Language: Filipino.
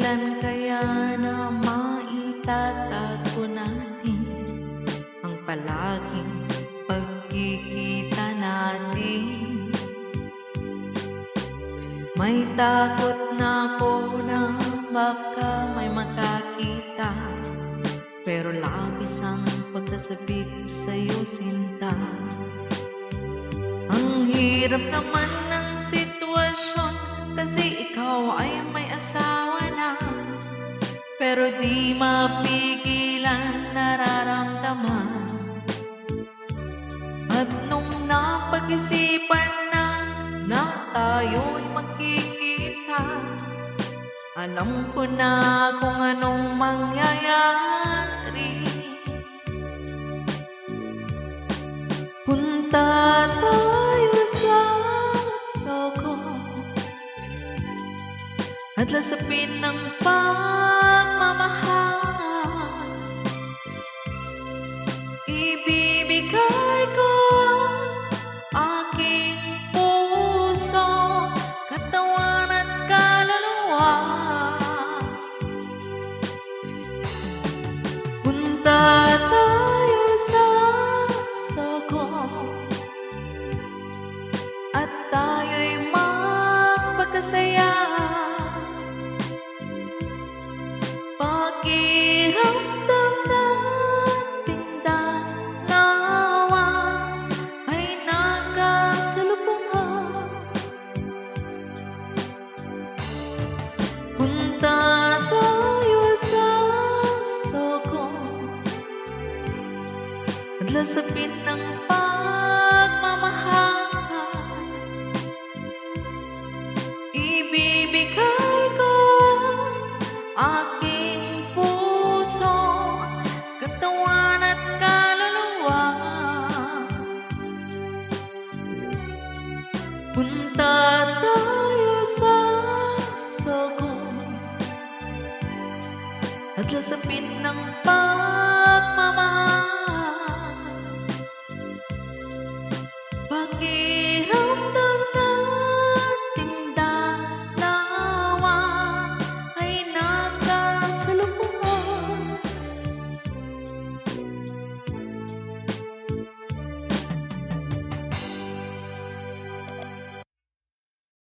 Kailan kaya na maitatago natin ang palaging pagkikita natin? May takot na ako na baka may makakita, pero labis ang pagkasabik sa'yo, sinta. Ang hirap naman ng sitwasyon, kasi ikaw ay may asawa na, pero di mapigilan nararamdaman. At nung napag-isipan na tayo'y magkikita, alam ko na kung anong mangyayari. Punta tayo sa Sogo at lasapin ng pagmamahal. Ibibigay ko aking puso, katawan at kaluluwa. Punta tayo sa Sogo at tayo'y magpakasaya. Pakiramdam nating dalawa ay nagkasalubungan. Punta tayo sa Sogo at lasapin ng pagmamahal. Ibibigay ko aking puso, katawan at kaluluwa. Punta tayo sa Sogo at lasapin ng